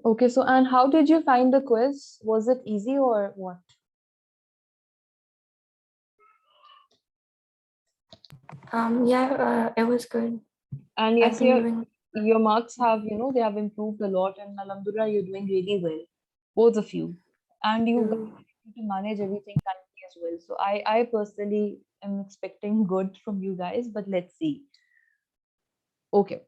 Okay, so and how did you find the quiz? Was it easy or what? Yeah, it was good. And I've yes, been doing. your marks have, they have improved a lot, and Alhamdulillah, you're doing really well, both of you. And you guys Mm, are able to manage everything kindly as well. So I personally am expecting good from you guys, but let's see. Okay.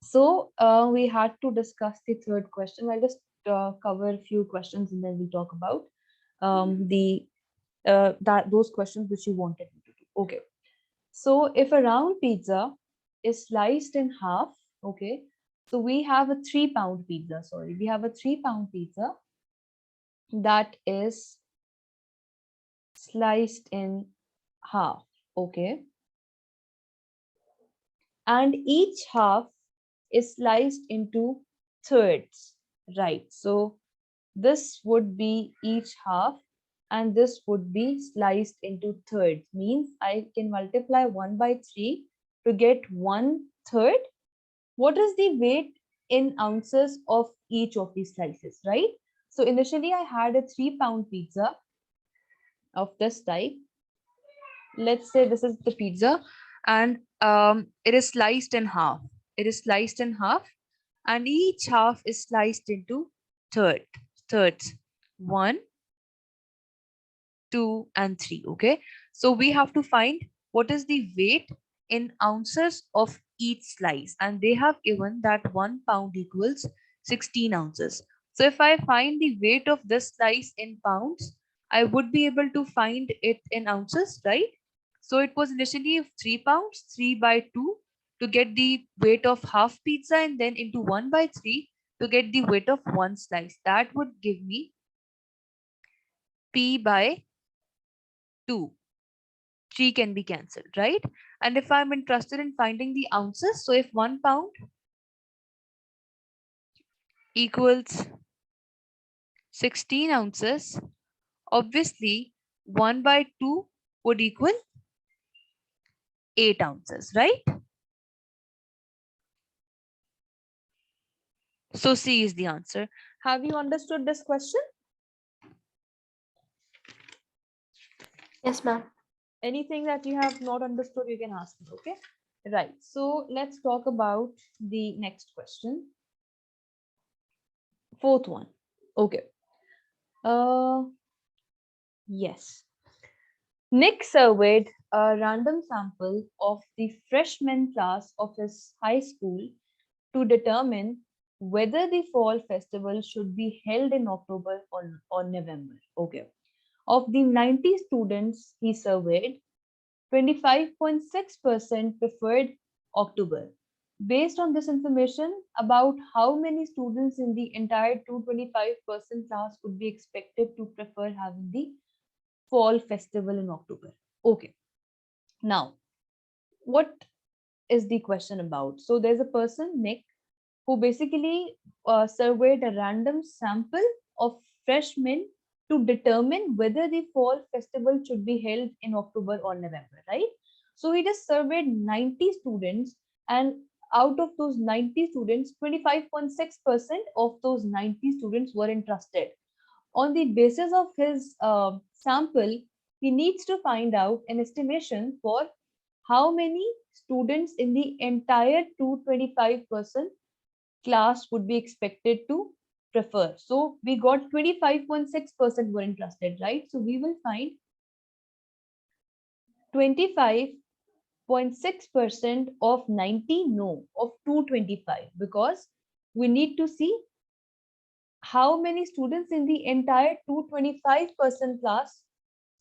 So we had to discuss the third question. I'll just cover a few questions and then we'll talk about the that those questions which you wanted me to do. Okay. So if a round pizza is sliced in half, okay, so we have a 3 pound pizza. Sorry, we have a 3 pound pizza that is sliced in half, okay, and each half is sliced into thirds, right? So this would be each half, and this would be sliced into thirds. Means I can multiply 1 by 3 to get 1/3. What is the weight in ounces of each of these slices, right? So initially I had a 3 pound pizza of this type. Let's say this is the pizza, and it is sliced in half. It is sliced in half, and each half is sliced into thirds. One, 2, and 3. Okay. So we have to find what is the weight in ounces of each slice. And they have given that 1 pound equals 16 ounces. So if I find the weight of this slice in pounds, I would be able to find it in ounces, right? So it was initially 3 pounds, 3 by 2 to get the weight of half pizza, and then into 1 by 3 to get the weight of one slice. That would give me P by 2. 3 can be cancelled, right? And if I'm interested in finding the ounces, so if 1 pound equals 16 ounces, obviously 1 by 2 would equal 8 ounces, right? So C is the answer. Have you understood this question? yes, ma'am. Anything that you have not understood, you can ask me, okay? Right. So let's talk about the next question. Fourth one. Okay. Uh, yes. Nick surveyed a random sample of the freshman class of his high school to determine whether the fall festival should be held in October or November. Okay. Of the 90 students he surveyed, 25.6% preferred October. Based on this information, about how many students in the entire 225% class would be expected to prefer having the fall festival in October? Okay. Now, what is the question about? So there's a person, Nick, who basically surveyed a random sample of freshmen to determine whether the fall festival should be held in October or November, right? So he just surveyed 90 students, and out of those 90 students, 25.6% of those 90 students were interested. On the basis of his sample, he needs to find out an estimation for how many students in the entire 225% class would be expected to prefer. So we got 25.6% were interested, right? So we will find 25.6% of 90 no of 225, because we need to see how many students in the entire 225% class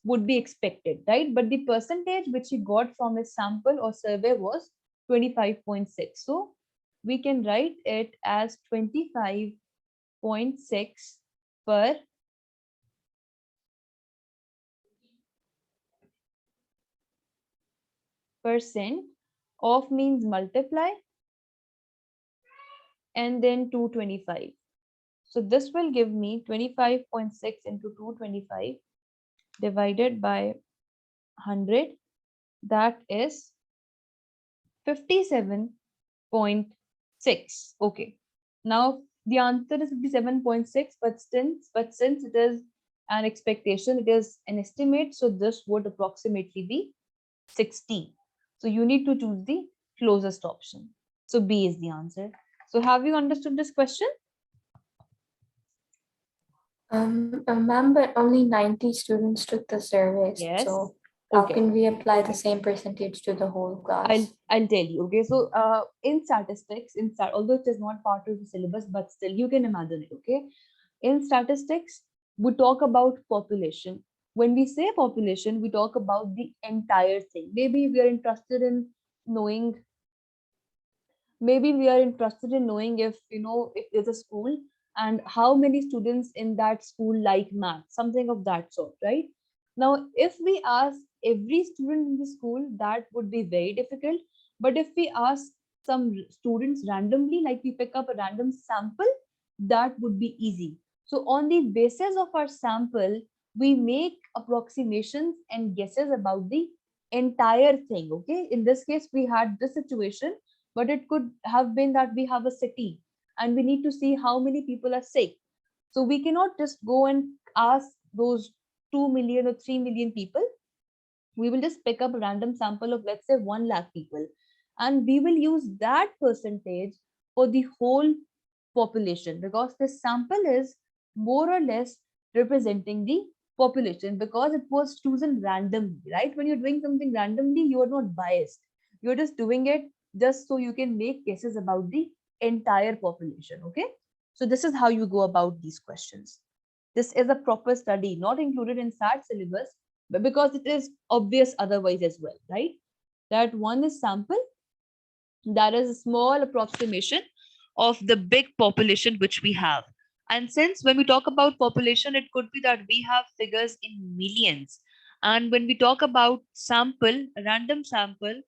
would be expected, right? But the percentage which he got from his sample or survey was 25.6. So we can write it as 25.6 per percent of means multiply and then 225. So this will give me 25.6 into 225 divided by 100. That is 57.6. Okay. Now The answer is 57.6, but since it is an expectation, it is an estimate, so this would approximately be 60. So you need to choose the closest option. So B is the answer. So have you understood this question? Ma'am, but only 90 students took the survey, Yes. so how Okay. can we apply the same percentage to the whole I'll class? I'll tell you. Okay, so in statistics, although it is not part of the syllabus, but still you can imagine it. Okay, in statistics, we talk about population. When we say population, we talk about the entire thing. Knowing Maybe we are interested in knowing if there's a school and how many students in that school like math, something of that sort, right? Now if we ask every student in the school, that would be very difficult. But if we ask some students randomly, like we pick up a random sample, that would be easy. So on the basis of our sample, we make approximations and guesses about the entire thing. Okay, in this case we had this situation, but it could have been that we have a city and we need to see how many people are sick. So we cannot just go and ask those 2 million or 3 million people. We will just pick up a random sample of, let's say, 1 lakh people, and we will use that percentage for the whole population, because this sample is more or less representing the population, because it was chosen randomly, right? When you're doing something randomly, you are not biased. You're just doing it just so you can make guesses about the entire population. Okay, so this is how you go about these questions. This is a proper study, not included in SAT syllabus, but because it is obvious otherwise as well, right? That one is sample, that is a small approximation of the big population which we have. And since when we talk about population, it could be that we have figures in millions. And when we talk about sample, a random sample,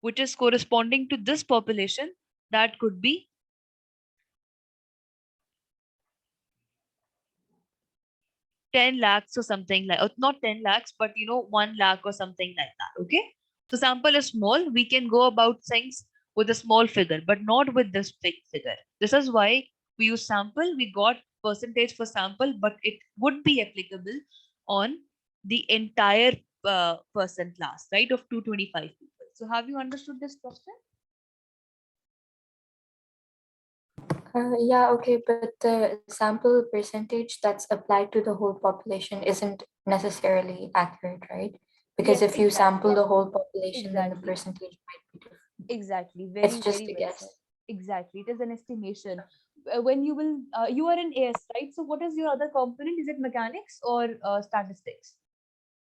which is corresponding to this population, that could be 10 lakhs or something like, or not 10 lakhs, but 1 lakh or something like that. Okay. So sample is small. We can go about things with a small figure, but not with this big figure. This is why we use sample. We got percentage for sample, but it would be applicable on the entire person class, right? Of 225 people. So have you understood this question? Yeah, okay, but the sample percentage that's applied to the whole population isn't necessarily accurate, right? Because Yes, if you exactly. sample the whole population, then the Exactly. percentage might be different. Exactly. It's Very, just very a well said. guess. Exactly. It is an estimation. When you are in AS, right? So what is your other component? Is it mechanics or statistics?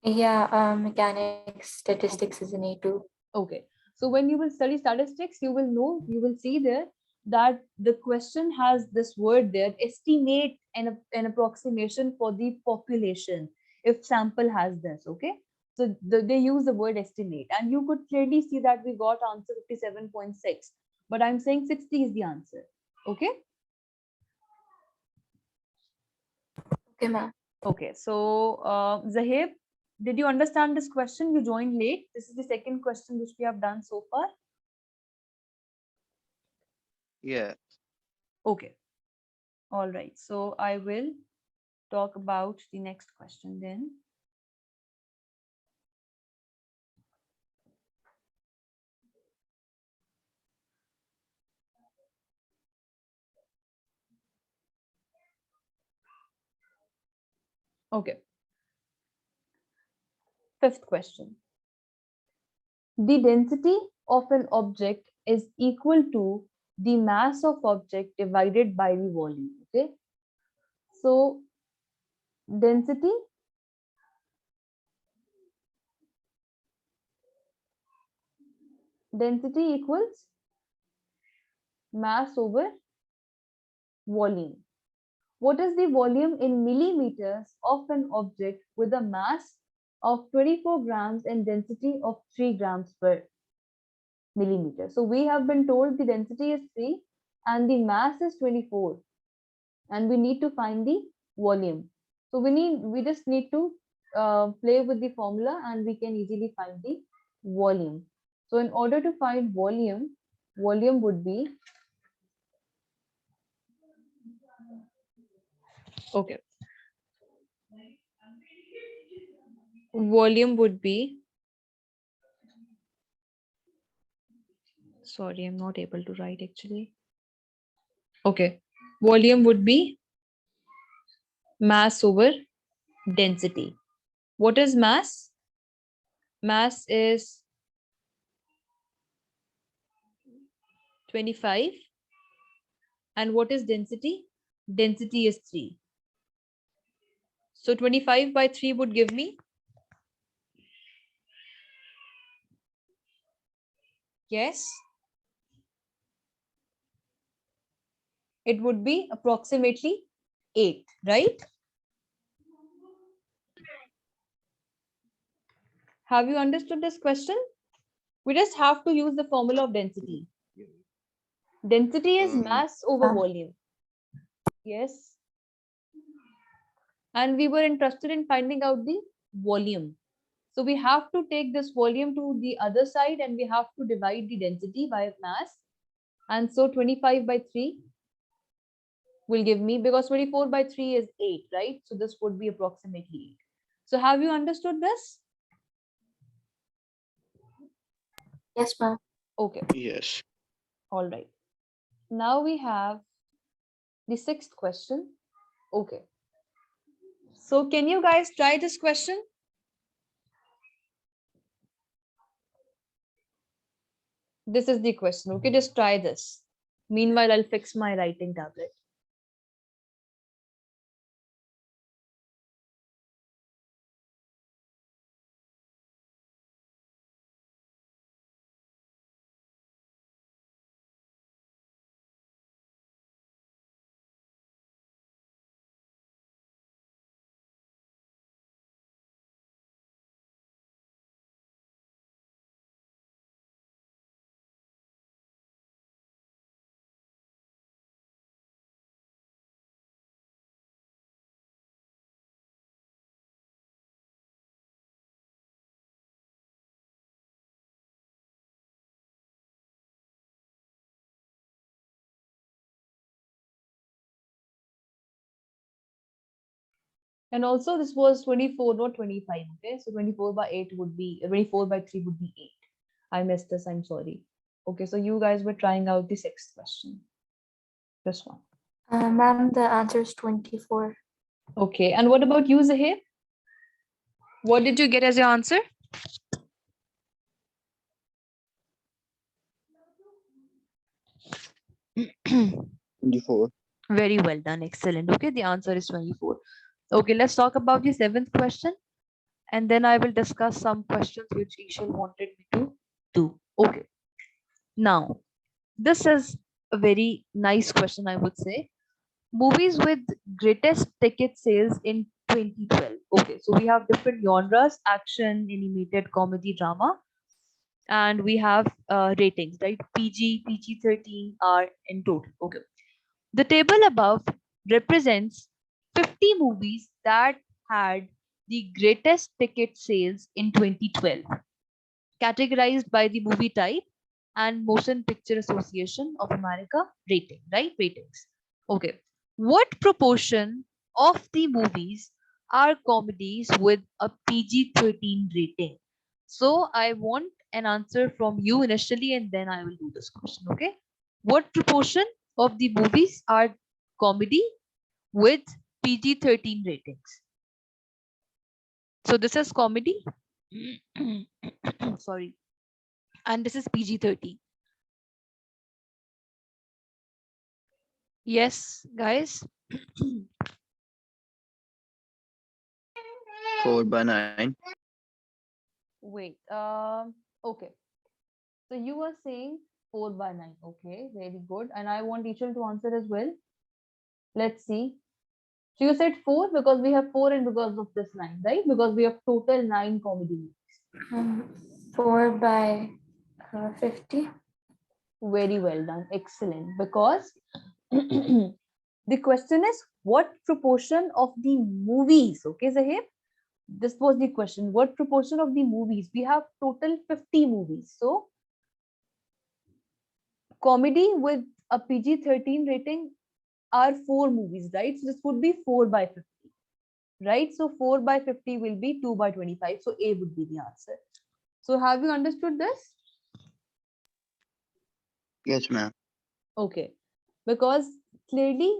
Yeah, mechanics, statistics Okay. is an A2. Okay. So when you will study statistics, you will see there that the question has this word there, estimate an approximation for the population, if sample has this. Okay. So they use the word estimate, and you could clearly see that we got answer 57.6, but I'm saying 60 is the answer. Okay. Okay, ma'am. Okay. So, Zahib, did you understand this question? You joined late. This is the second question which we have done so far. Yeah. Okay. All right. So I will talk about the next question then. Okay. Fifth question. The density of an object is equal to the mass of object divided by the volume. Okay. So density equals mass over volume. What is the volume in millimeters of an object with a mass of 24 grams and density of 3 grams per millimeter? So we have been told the density is 3 and the mass is 24, and we need to find the volume. So we just need to play with the formula and we can easily find the volume. So in order to find volume would be Okay. Volume would be, sorry, I'm not able to write actually. Okay. Volume would be mass over density. What is mass? Mass is 25. And what is density? Density is 3. So 25 by 3 would give me, yes, it would be approximately 8, right? Have you understood this question? We just have to use the formula of density. Density is mass over Um, volume. Yes. And we were interested in finding out the volume. So we have to take this volume to the other side and we have to divide the density by mass. And so 25 by 3 will give me, because 24 by 3 is 8, right? So this would be approximately 8. So have you understood this? yes, ma'am. Okay, Yes. all right. Now we have the sixth question. Okay. So can you guys try this question? This is the question. Okay, just try this. Meanwhile, I'll fix my writing tablet. And also this was 24, not 25. Okay, so 24 by 8 would be 24 by 3 would be 8. I missed this, I'm sorry. Okay, so you guys were trying out the sixth question. This one. Ma'am, the answer is 24. Okay, and what about you, Zahir? What did you get as your answer? 24. Very well done, excellent. Okay, the answer is 24. Okay, let's talk about the seventh question, and then I will discuss some questions which Ishal wanted me to do. Okay, now this is a very nice question, I would say. Movies with greatest ticket sales in 2012. Okay, so we have different genres: action, animated, comedy, drama, and we have ratings, right? PG, PG-13 are in total. Okay. The table above represents 50 movies that had the greatest ticket sales in 2012, categorized by the movie type and Motion Picture Association of America rating, right? Ratings. Okay. What proportion of the movies are comedies with a PG-13 rating? So I want an answer from you initially and then I will do this question. Okay. What proportion of the movies are comedy with PG-13 ratings? So this is comedy. Sorry. And this is PG-13. Yes, guys. 4 by 9. Wait. Okay. So you were saying 4 by 9. Okay, very good. And I want Ishal to answer as well. Let's see. So you said 4 because we have 4 and because of this 9, right? Because we have total 9 comedy movies. 4 by 50. Very well done. Excellent. Because the question is what proportion of the movies, okay, Zahir? This was the question. What proportion of the movies? We have total 50 movies. So comedy with a PG-13 rating are 4 movies, right? So this would be 4 by 50, right? So 4 by 50 will be 2 by 25. So A would be the answer. So have you understood this? Yes, ma'am. Okay. Because clearly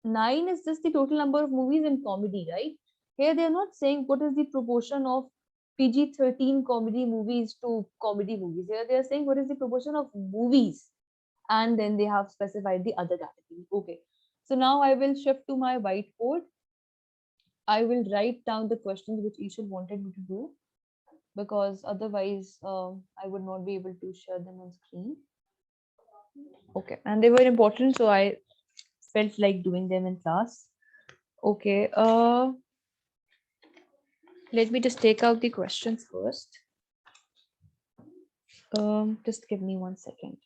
9 is just the total number of movies in comedy, right? Here they are not saying what is the proportion of PG-13 comedy movies to comedy movies. Here they are saying what is the proportion of movies, and then they have specified the other category. Okay. So now I will shift to my whiteboard. I will write down the questions which Ishan wanted me to do, because otherwise I would not be able to share them on screen. Okay. And they were important, so I felt like doing them in class. Okay. Let me just take out the questions first. Just give me 1 second.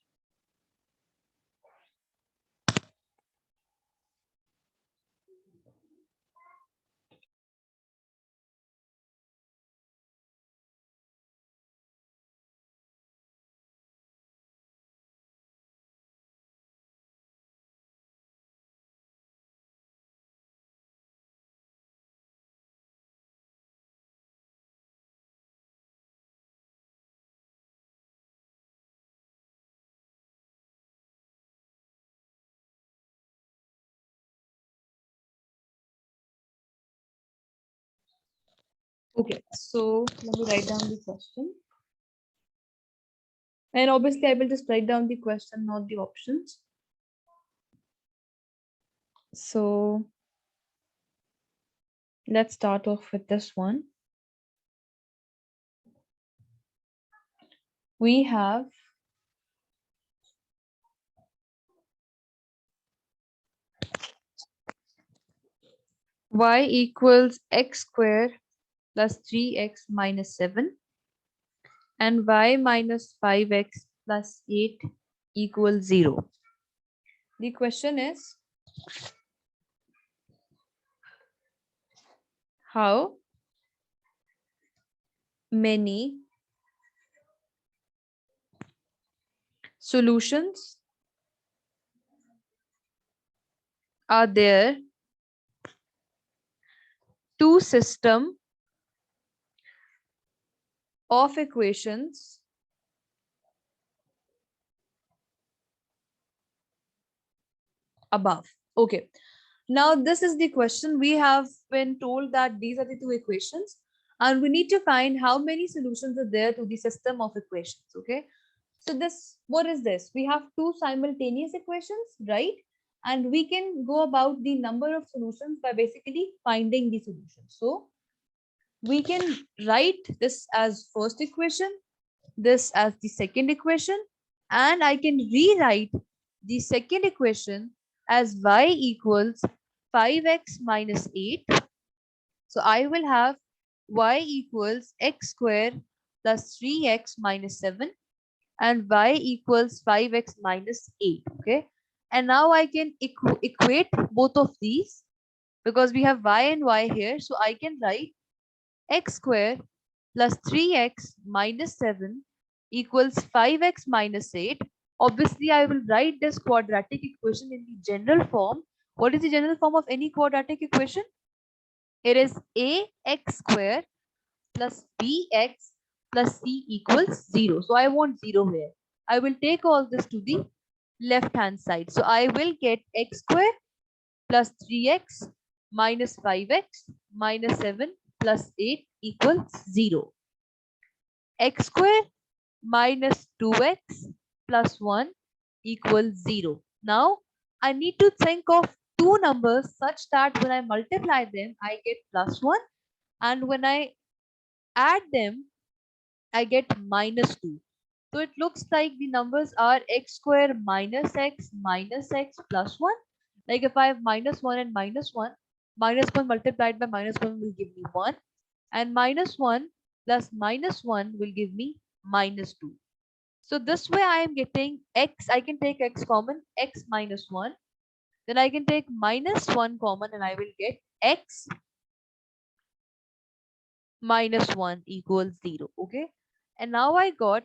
Okay, so let me write down the question. And obviously, I will just write down the question, not the options. So let's start off with this one. We have y equals x square plus 3x minus 7 and y minus 5x plus 8 equals 0. The question is, how many solutions are there to system of equations above? Okay, now this is the question. We have been told that these are the two equations, and we need to find how many solutions are there to the system of equations. Okay, so this, what is this? We have two simultaneous equations, right? And we can go about the number of solutions by basically finding the solution. So we can write this as first equation, this as the second equation, and I can rewrite the second equation as y equals 5x minus 8. So I will have y equals x square plus 3x minus 7 and y equals 5x minus 8. Okay. And now I can equate both of these because we have y and y here. So I can write x square plus 3x minus 7 equals 5x minus 8. Obviously, I will write this quadratic equation in the general form. What is the general form of any quadratic equation? It is ax square plus bx plus c equals 0. So I want 0 here. I will take all this to the left hand side. So I will get x square plus 3x minus 5x minus 7 plus 8 equals 0. X square minus 2x plus 1 equals 0. Now I need to think of two numbers such that when I multiply them, I get plus 1, and when I add them, I get minus 2. So it looks like the numbers are x square minus x plus 1. Like if I have minus 1 and minus 1 multiplied by minus 1 will give me 1. And minus 1 plus minus 1 will give me minus 2. So this way I am getting x. I can take x common, x minus 1. Then I can take minus 1 common and I will get x minus 1 equals 0. Okay. And now I got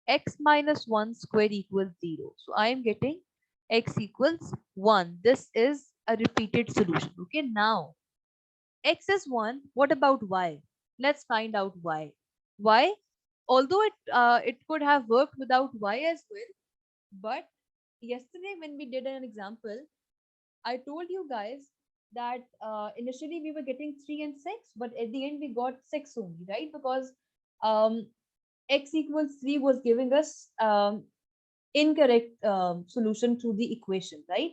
x minus 1 square equals 0. So I am getting x equals 1. This is a repeated solution. Okay, now x is 1. What about y? Let's find out y. Y, although it could have worked without y as well, but yesterday when we did an example, I told you guys that initially we were getting 3 and 6, but at the end we got 6 only, right? Because um, x equals 3 was giving us incorrect solution to the equation, right?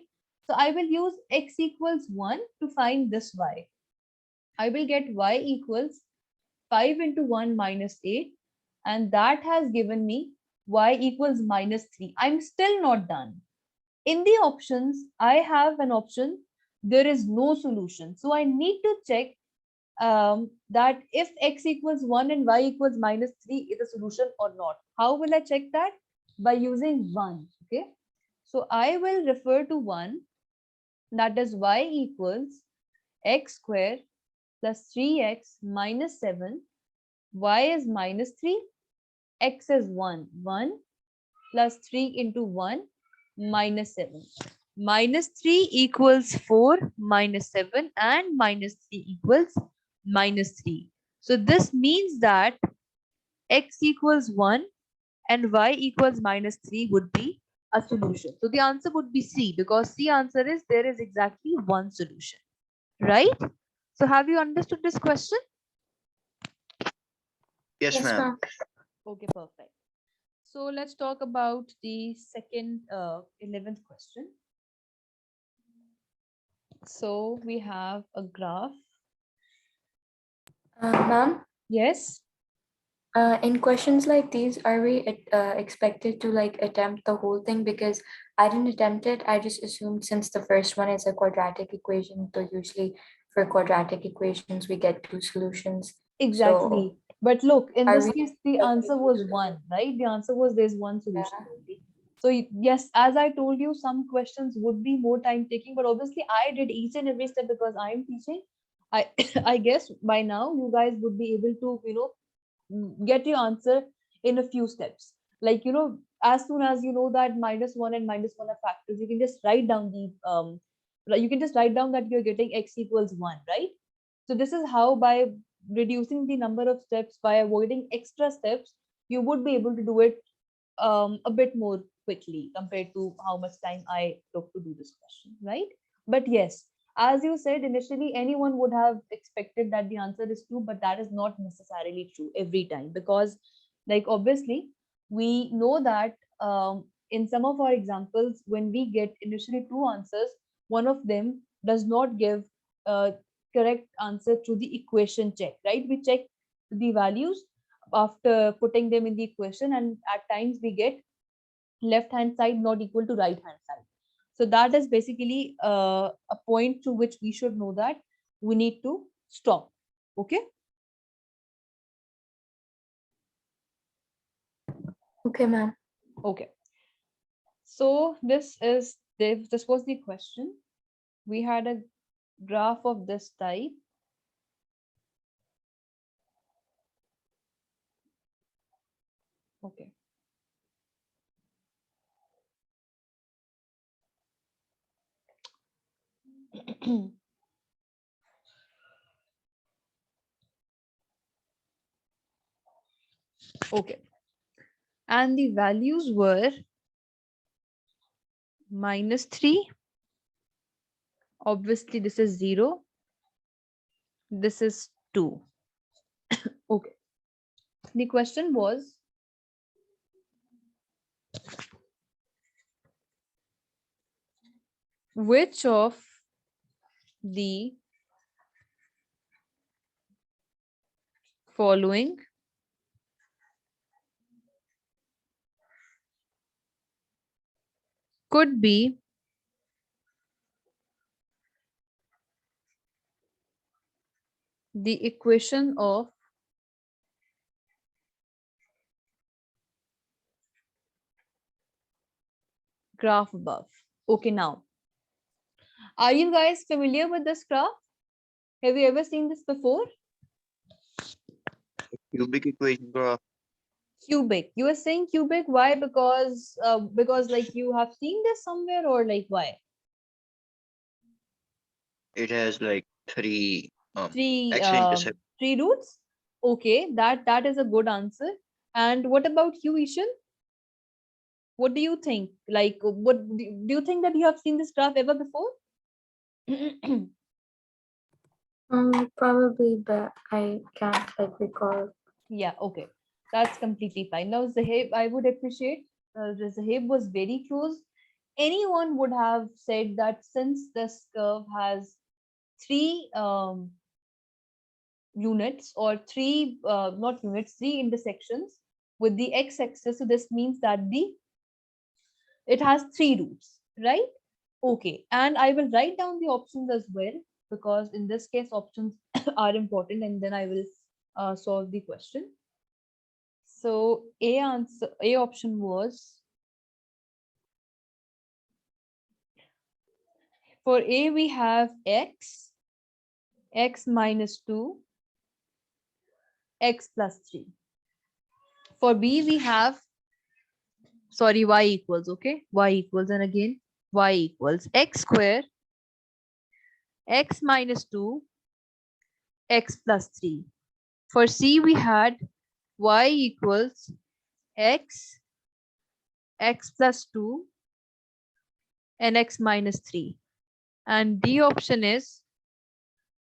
So I will use x equals 1 to find this y. I will get y equals 5 into 1 minus 8, and that has given me y equals minus 3. I'm still not done. In the options, I have an option, there is no solution. So I need to check that if x equals 1 and y equals minus 3 is a solution or not. How will I check that? By using 1. Okay. So I will refer to 1, that is y equals x square plus 3x minus 7. Y is minus 3, x is 1. 1 plus 3 into 1 minus 7. Minus 3 equals 4 minus 7 and minus 3 equals minus 3. So this means that x equals 1 and y equals minus 3 would be a solution. So the answer would be C, because C answer is there is exactly one solution, right? So have you understood this question? Yes, Yes, ma'am. ma'am. Okay, perfect. So let's talk about the second 11th question. So we have a graph. Ma'am, Yes, in questions like these, are we expected to like attempt the whole thing? Because I didn't attempt it. I just assumed since the first one is a quadratic equation, so usually for quadratic equations we get two solutions. So exactly. But look, in are this we case, the answer expected to was do one, right? The answer was there's one solution that? only. So yes, as I told you, some questions would be more time taking, but obviously I did each and every step because I am teaching. I I guess by now you guys would be able to, get your answer in a few steps. Like, as soon as you know that minus 1 and minus 1 are factors, you can just write down you can just write down that you're getting x equals 1, right? So this is how, by reducing the number of steps, by avoiding extra steps, you would be able to do it a bit more quickly compared to how much time I took to do this question, right? But yes, as you said, initially anyone would have expected that the answer is 2, but that is not necessarily true every time, because, like, obviously, we know that in some of our examples, when we get initially two answers, one of them does not give a correct answer to the equation check, right? We check the values after putting them in the equation, and at times we get left hand side not equal to right hand side. So that is basically a point to which we should know that we need to stop. Okay. Okay, ma'am. Okay, so this was the question. We had a graph of this type. Okay. Okay, and the values were -3. Obviously this is 0, this is 2. Okay, the question was, which of the following could be the equation of graph above? Okay, now, are you guys familiar with this graph? Have you ever seen this before? Cubic equation graph. Cubic. You were saying cubic. Why? Because like you have seen this somewhere, or like why? It has like Three x intercept. three roots. Okay, that is a good answer. And what about you, Ishan? What do you think? Like, what do you think that you have seen this graph ever before? Probably, but I can't like recall. Yeah, okay. That's completely fine. Now, Zahib, I would appreciate, Zahib was very close. Anyone would have said that since this curve has three units, or three, not units, three intersections with the x-axis, so this means that it has three roots, right? Okay, and I will write down the options as well, because in this case options are important, and then I will solve the question. So A option was, for A we have x minus 2, x plus 3. For B we have, sorry, y equals, okay, y equals, and again y equals x square, x minus 2, x plus 3. For C we had y equals x, x plus 2, and x minus 3. And D option is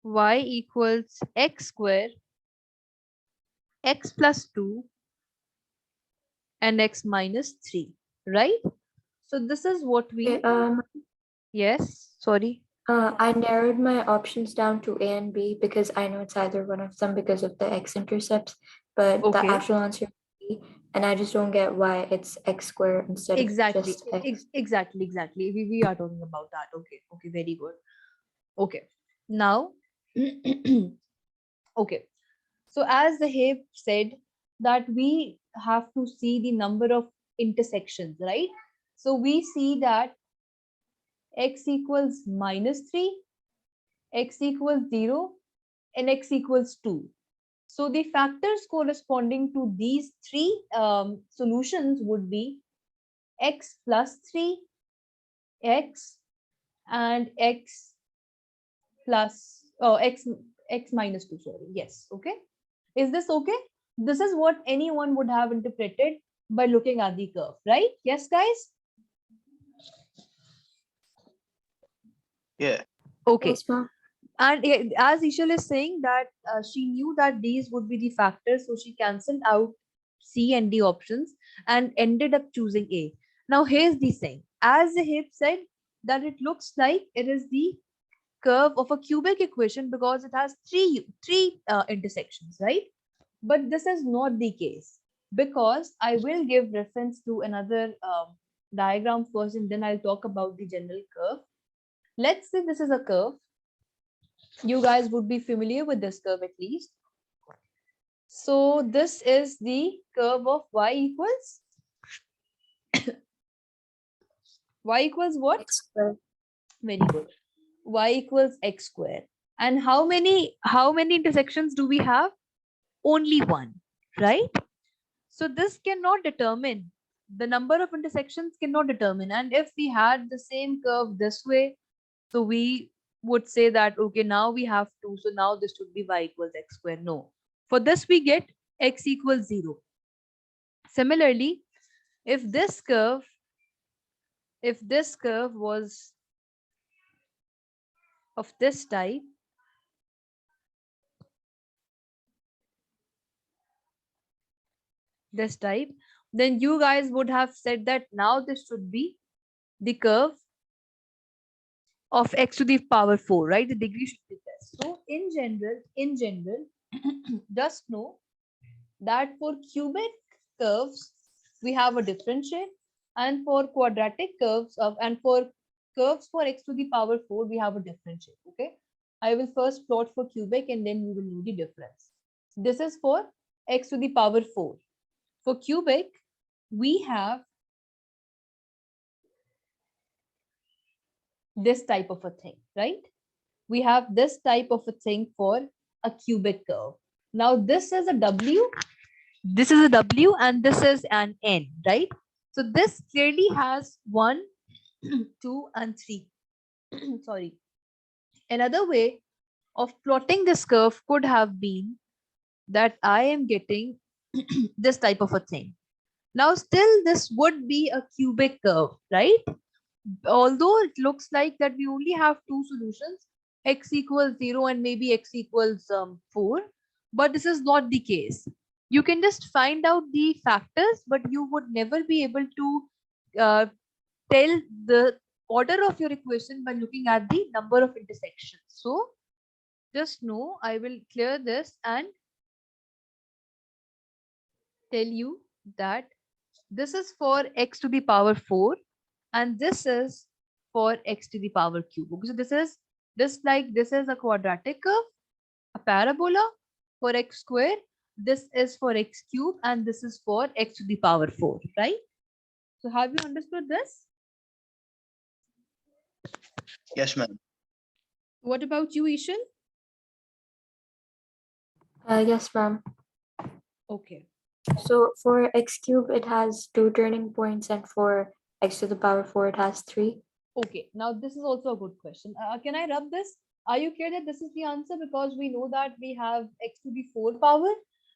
y equals x square, x plus 2, and x minus 3, right? So this is what Okay, we, yes, sorry. I narrowed my options down to A and B because I know it's either one of them because of the x-intercepts, but the Okay, actual answer is B, and I just don't get why it's x squared instead of exactly, just x. exactly. We are talking about that. Okay, okay, very good. Okay, now, okay. So as the Habe said, that we have to see the number of intersections, right? So we see that x equals minus 3, x equals 0, and x equals 2. So the factors corresponding to these three solutions would be x plus 3, x, and x plus, x minus 2, sorry. Yes, okay. Is this okay? This is what anyone would have interpreted by looking at the curve, right? Yes, guys? Yeah. Okay. Yes, ma'am. And as Ishal is saying that she knew that these would be the factors, so she cancelled out C and D options and ended up choosing A. Now here's the thing. As the Hip said, that it looks like it is the curve of a cubic equation because it has three intersections, right? But this is not the case, because I will give reference to another diagram first, and then I'll talk about the general curve. Let's say this is a curve. You guys would be familiar with this curve at least. So this is the curve of y equals, y equals what? X squared. Very good. Y equals x square. And how many intersections do we have? Only one, right? So this cannot determine, the number of intersections cannot determine. And if we had the same curve this way, so we would say that, okay, now we have two, so now this should be y equals x square. No. For this we get x equals 0. Similarly, if this curve, was of this type, then you guys would have said that now this should be the curve of x to the power 4, right? The degree should be this. So in general, just know that for cubic curves, we have a different shape, and for quadratic curves and for curves for x to the power 4, we have a different shape. Okay. I will first plot for cubic, and then we will know the difference. This is for x to the power 4. For cubic, we have this type of a thing, right? We have this type of a thing for a cubic curve. Now this is a W. This is a W and this is an N, right? So this clearly has 1, 2, and 3. Sorry. Another way of plotting this curve could have been that I am getting this type of a thing. Now, still, this would be a cubic curve, right? Although it looks like that we only have two solutions, x equals 0 and maybe x equals 4, but this is not the case. You can just find out the factors, but you would never be able to tell the order of your equation by looking at the number of intersections. So just know, I will clear this and tell you that this is for x to the power 4 and this is for x to the power cube. Okay, so this is a quadratic curve, a parabola for x square. This is for x cube and this is for x to the power 4, right? So have you understood this? Yes, ma'am. What about you, Ishan? Yes, ma'am. Okay. So for x cube, it has two turning points, and for x to the power 4, it has three. Okay, now this is also a good question. Can I rub this? Are you clear that this is the answer? Because we know that we have x to the 4 power,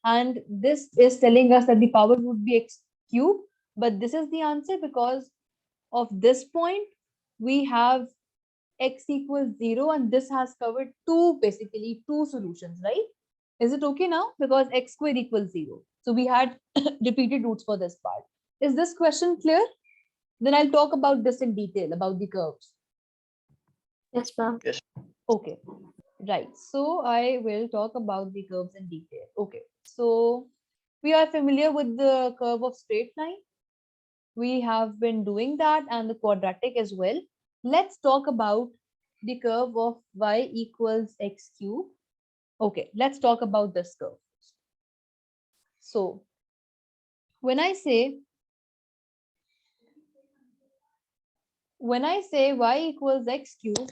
and this is telling us that the power would be x cube. But this is the answer because of this point, we have x equals 0, and this has covered basically two solutions, right? Is it okay now? Because x square equals 0. So we had repeated roots for this part. Is this question clear? Then I'll talk about this in detail, about the curves. Yes, ma'am. Yes. Okay, right. So I will talk about the curves in detail. Okay, so we are familiar with the curve of straight line. We have been doing that and the quadratic as well. Let's talk about the curve of y equals x cube. Okay, let's talk about this curve. So when I say y equals x cube,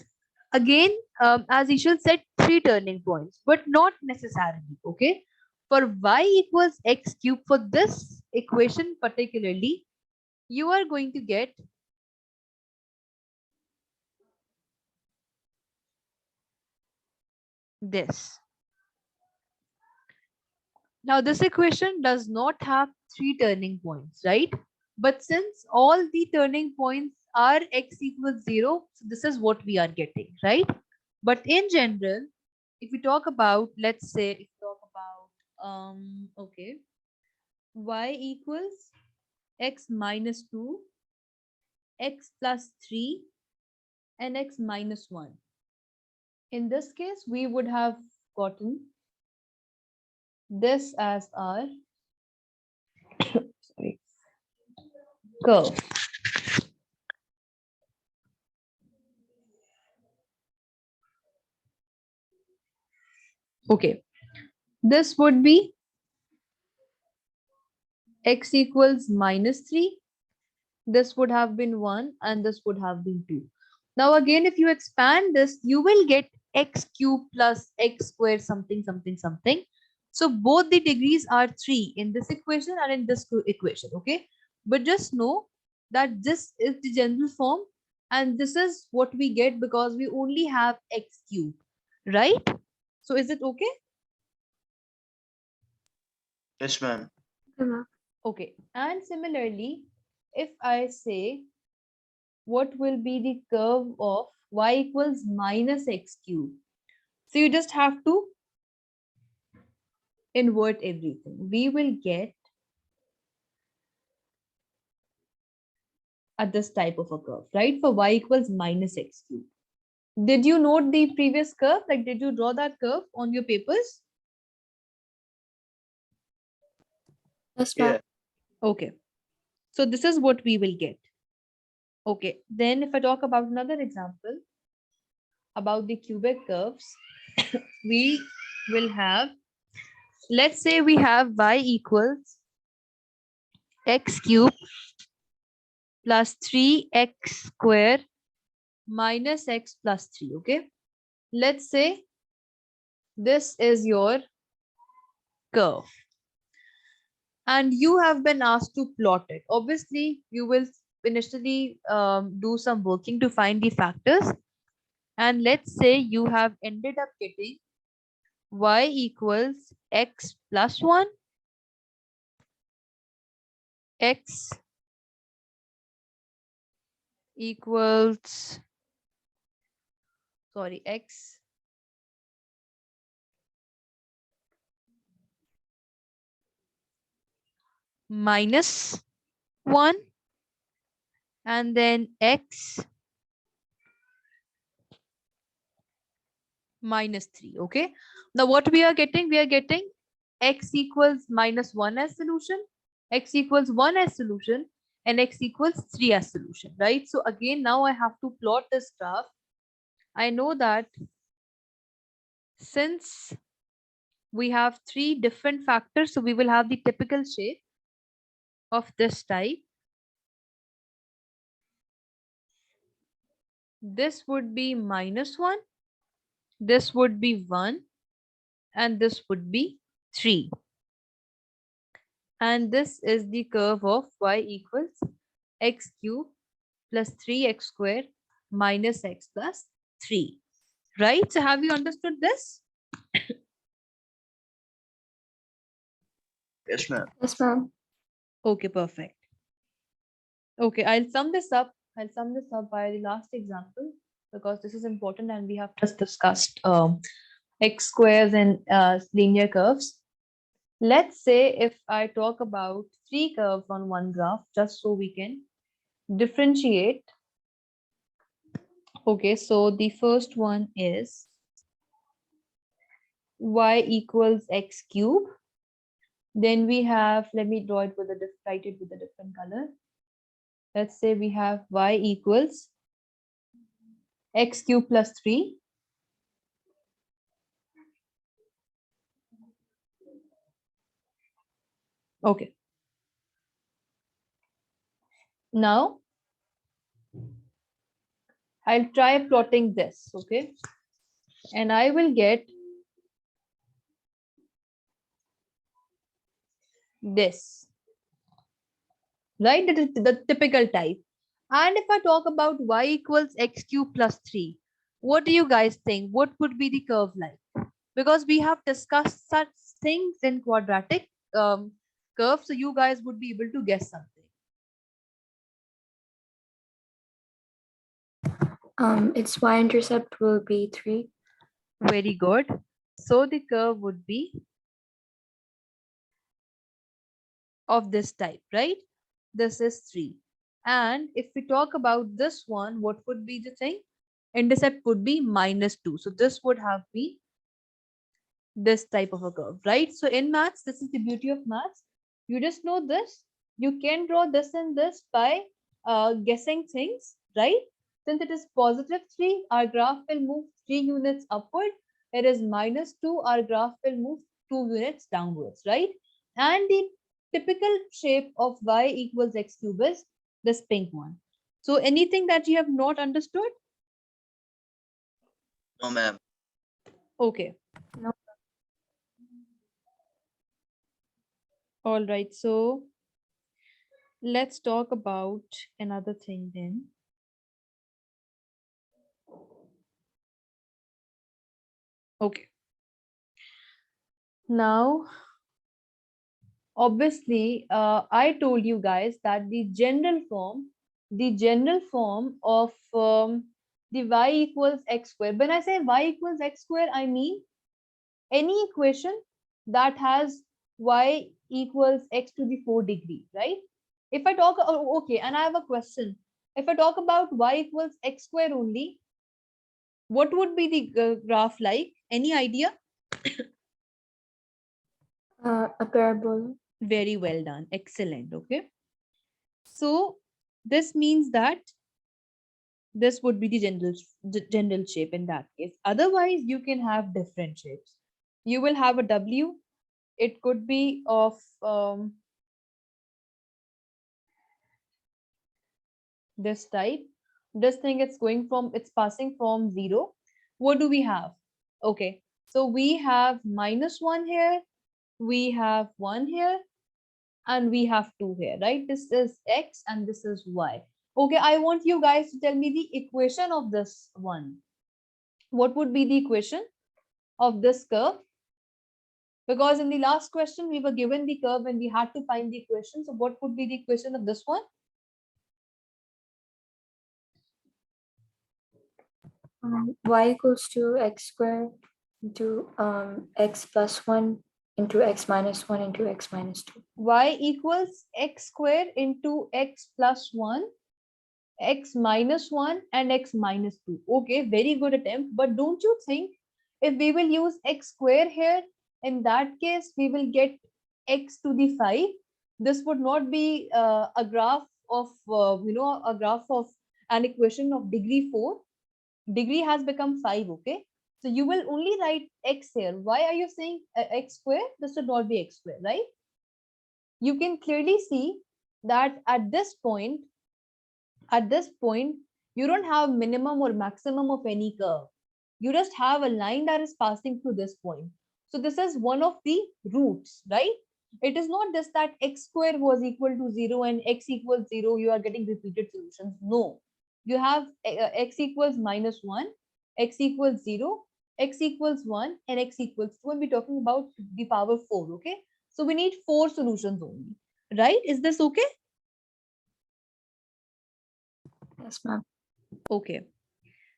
again, as Ishal said, three turning points, but not necessarily. Okay, for y equals x cube, for this equation particularly, you are going to get this. Now, this equation does not have three turning points, right? But since all the turning points are x equals 0, so this is what we are getting, right? But in general, if we talk about, let's say, if we talk about, okay, y equals x minus 2, x plus 3, and x minus 1. In this case, we would have gotten this as our sorry, curve. Okay, this would be x equals minus 3. This would have been 1 and this would have been 2. Now again, if you expand this, you will get x cube plus x squared something something something. So both the degrees are 3 in this equation and in this equation, okay? But just know that this is the general form and this is what we get because we only have x cube, right? So is it okay? Yes, ma'am. Okay, and similarly, if I say what will be the curve of y equals minus x cube, so you just have to invert everything. We will get at this type of a curve, right? For y equals minus x cube. Did you note the previous curve? Like, did you draw that curve on your papers? Yes, Yeah. ma'am. Okay, so this is what we will get. Okay, then if I talk about another example about the cubic curves, we will have, let's say we have y equals x cube plus 3x square minus x plus 3. Okay, let's say this is your curve. and you have been asked to plot it. Obviously, you will initially do some working to find the factors. And let's say you have ended up getting y equals x plus 1, x equals, sorry, x minus 1, and then x minus 3. Okay. Now what we are getting? We are getting x equals minus 1 as solution, x equals 1 as solution, and x equals 3 as solution, right? So again, now I have to plot this graph. I know that since we have three different factors, so we will have the typical shape of this type. This would be minus 1, this would be 1, and this would be 3. And this is the curve of y equals x cube plus 3x squared minus x plus 3. Right? So have you understood this? Yes, ma'am. Yes, ma'am. Okay, perfect. Okay, I'll sum this up. I'll sum this up by the last example because this is important and we have just discussed x squares and linear curves. Let's say if I talk about three curves on one graph, just so we can differentiate. Okay, so the first one is y equals x cube. Then we have, let me draw it with a write it with a different color. Let's say we have y equals x cube plus 3. Okay. Now I'll try plotting this, okay? And I will get this, right? That is the typical type. And if I talk about y equals x cube plus 3, what do you guys think? What would be the curve like? Because we have discussed such things in quadratic curve, so you guys would be able to guess something. Its y-intercept will be 3. Very good. So the curve would be of this type, right? This is 3. And if we talk about this one, what would be the thing? Intercept would be minus 2. So this would have been this type of a curve, right? So in maths, this is the beauty of maths. You just know this. You can draw this and this by guessing things, right? Since it is positive 3, our graph will move 3 units upward. It is minus 2, our graph will move 2 units downwards, right? And the typical shape of y equals x cube is this pink one. So anything that you have not understood? No, ma'am. Okay. No. All right. So let's talk about another thing then. Okay. Now, obviously, I told you guys that the general form of the y equals x square. When I say y equals x square, I mean any equation that has y equals x to the 4th degree, right? If I talk, okay, and I have a question. If I talk about y equals x square only, what would be the graph like? Any idea? A parabola. Very well done. Excellent. Okay. So this means that this would be the general shape in that case. Otherwise, you can have different shapes. You will have a W. It could be of this type. This thing it's going from, it's passing from 0. What do we have? Okay. So we have minus 1 here. We have 1 here. and we have 2 here, right? This is x and this is y. Okay, I want you guys to tell me the equation of this one. What would be the equation of this curve? Because in the last question we were given the curve and we had to find the equation. So what would be the equation of this one? Y equals to x squared into x plus 1 into x minus 1 into x minus 2. Y equals x square into x plus 1, x minus 1 and x minus 2. Okay, very good attempt. But don't you think if we will use x square here, in that case we will get x to the 5. This would not be a graph of a graph of an equation of degree 4. Degree has become 5. Okay, so you will only write x here. Why are you saying x square? This should not be x square, right? You can clearly see that at this point you don't have minimum or maximum of any curve. You just have a line that is passing through this point. So this is one of the roots, right? It is not just that x square was equal to 0 and x equals 0, you are getting repeated solutions. No, you have x equals minus 1, x equals 0, x equals 1 and x equals 2, and we're talking about the power 4. Okay, so we need 4 solutions only, right? Is this okay? Yes, ma'am. Okay.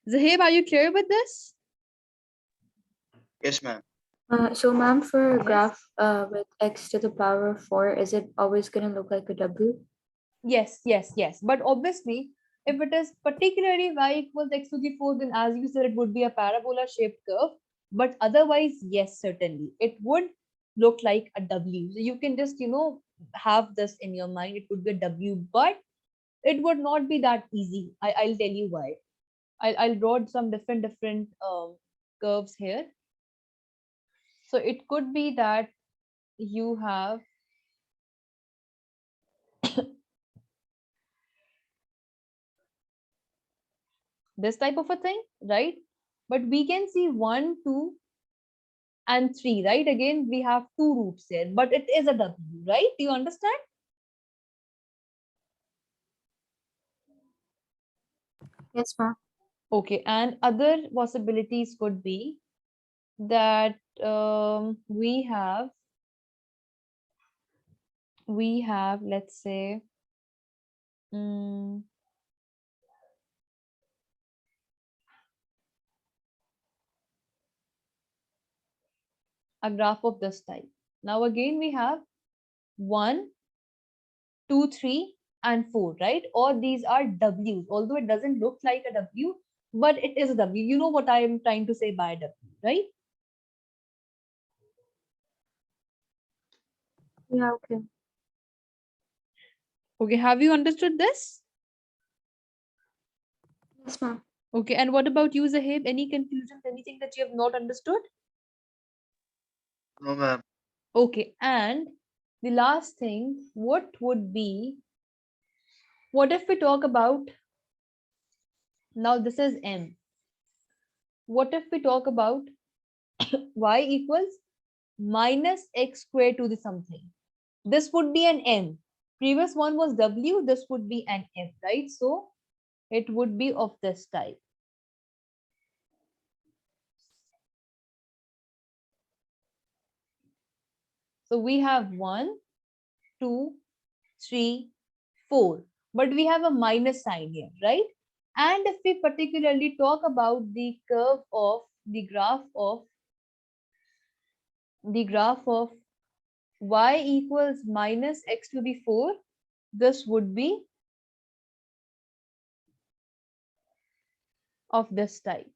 Zahib, are you clear with this? Yes, ma'am. So, ma'am, for a Yes. graph with x to the power of 4, is it always going to look like a W? Yes, yes, yes. But obviously, if it is particularly y equals x to the 4, then as you said, it would be a parabola shaped curve. But otherwise, yes, certainly, it would look like a W. So you can just, have this in your mind. It would be a W, but it would not be that easy. I'll tell you why. I'll draw some different curves here. So it could be that you have this type of a thing, right? But we can see 1, 2, and 3, right? Again, we have 2 roots here, but it is a W, right? Do you understand? Yes, ma'am. Okay, and other possibilities could be that we have, let's say, mm, a graph of this type. Now again, we have 1, 2, 3, and 4, right? All these are W's, although it doesn't look like a W, but it is a W. You know what I am trying to say by W, right? Yeah, okay. Okay, have you understood this? Yes, ma'am. Okay, and what about you, Zahib? Any confusions, anything that you have not understood? No, ma'am. Okay, and the last thing, what would be, what if we talk about, now this is M. What if we talk about y equals minus x squared to the something? This would be an M. Previous one was W, this would be an M, right? So it would be of this type. So we have 1, 2, 3, 4, but we have a minus sign here, right? And if we particularly talk about the graph of y equals minus x to the 4, this would be of this type,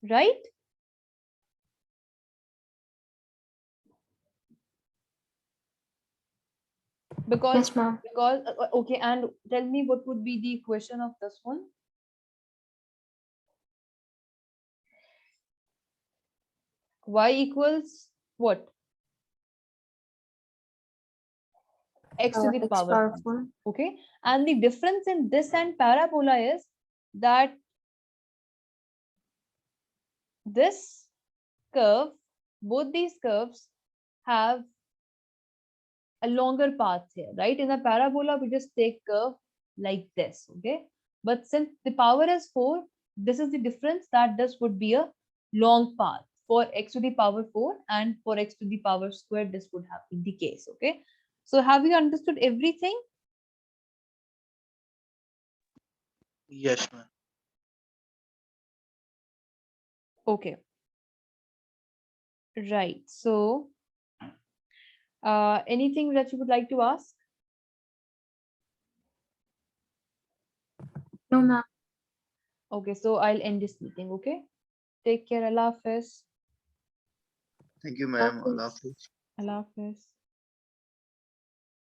right? Because Yes, ma'am. okay, and tell me what would be the equation of this one? Y equals what? X to the X power power 4. 4. Okay, and the difference in this and parabola is that this curve, both these curves have a longer path here, right? In a parabola, we just take curve like this, okay? But since the power is 4, this is the difference that this would be a long path. For x to the power 4 and for x to the power square, this would have been the case, okay? So have you understood everything? Yes, ma'am. Okay, right. So anything that you would like to ask? No, ma'am. Okay, so I'll end this meeting, okay? Take care. Allah Hafiz. Thank you, ma'am. Okay. Allah Hafiz. Allah Hafiz.